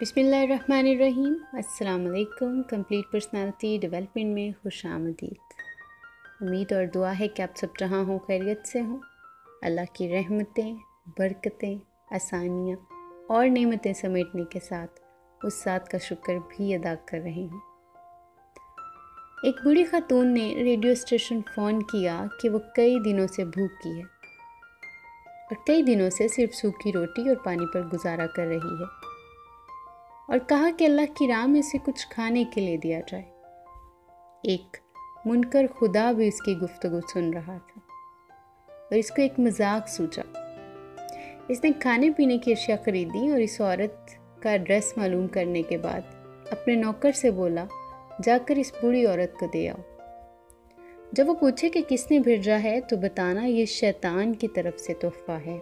بسم اللہ الرحمن الرحیم۔ السلام علیکم۔ کمپلیٹ پرسنالٹی ڈیولپمنٹ میں خوش آمدید۔ امید اور دعا ہے کہ آپ سب جہاں ہوں خیریت سے ہوں، اللہ کی رحمتیں، برکتیں، آسانیاں اور نعمتیں سمیٹنے کے ساتھ اس ذات کا شکر بھی ادا کر رہے ہوں۔ ایک بوڑھی خاتون نے ریڈیو اسٹیشن فون کیا کہ وہ کئی دنوں سے بھوکی ہے اور کئی دنوں سے صرف سوکھی روٹی اور پانی پر گزارا کر رہی ہے، اور کہا کہ اللہ کی راہ میں سے کچھ کھانے کے لیے دیا جائے۔ ایک منکر خدا بھی اس کی گفتگو سن رہا تھا اور اس کو ایک مذاق سوچا۔ اس نے کھانے پینے کی اشیاء خریدی اور اس عورت کا ایڈریس معلوم کرنے کے بعد اپنے نوکر سے بولا، جا کر اس بوڑھی عورت کو دے آؤ۔ جب وہ پوچھے کہ کس نے بھیجا ہے تو بتانا یہ شیطان کی طرف سے تحفہ ہے۔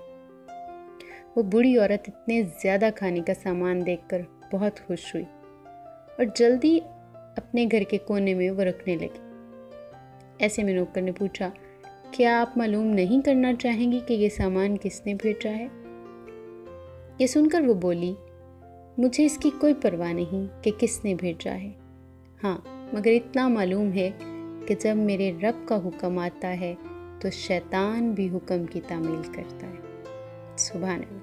وہ بوڑھی عورت اتنے زیادہ کھانے کا سامان دیکھ کر بہت خوش ہوئی اور جلدی اپنے گھر کے کونے میں وہ رکھنے لگی۔ ایسے میں نوکر نے پوچھا، کیا آپ معلوم نہیں کرنا چاہیں گی کہ یہ سامان کس نے بھیجا ہے؟ یہ سن کر وہ بولی، مجھے اس کی کوئی پرواہ نہیں کہ کس نے بھیجا ہے، ہاں مگر اتنا معلوم ہے کہ جب میرے رب کا حکم آتا ہے تو شیطان بھی حکم کی تعمیل کرتا ہے۔ سبحان اللہ۔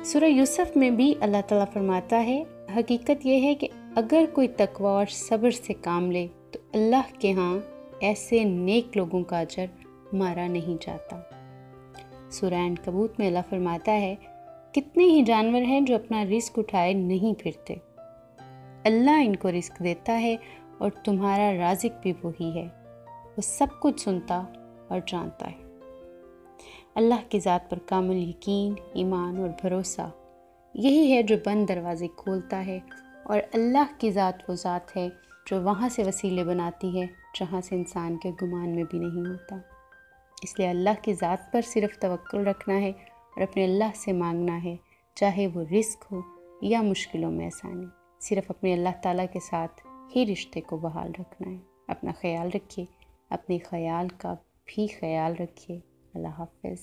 سورہ یوسف میں بھی اللہ تعالیٰ فرماتا ہے، حقیقت یہ ہے کہ اگر کوئی تقوی اور صبر سے کام لے تو اللہ کے ہاں ایسے نیک لوگوں کا اجر مارا نہیں جاتا۔ سورہ عنکبوت میں اللہ فرماتا ہے، کتنے ہی جانور ہیں جو اپنا رزق اٹھائے نہیں پھرتے، اللہ ان کو رزق دیتا ہے اور تمہارا رازق بھی وہی ہے، وہ سب کچھ سنتا اور جانتا ہے۔ اللہ کی ذات پر کامل یقین، ایمان اور بھروسہ یہی ہے جو بند دروازے کھولتا ہے، اور اللہ کی ذات وہ ذات ہے جو وہاں سے وسیلے بناتی ہے جہاں سے انسان کے گمان میں بھی نہیں ہوتا۔ اس لیے اللہ کی ذات پر صرف توکل رکھنا ہے اور اپنے اللہ سے مانگنا ہے، چاہے وہ رزق ہو یا مشکلوں میں آسانی۔ صرف اپنے اللہ تعالیٰ کے ساتھ ہی رشتے کو بحال رکھنا ہے۔ اپنا خیال رکھیے، اپنے خیال کا بھی خیال رکھیے۔ اللہ حافظ۔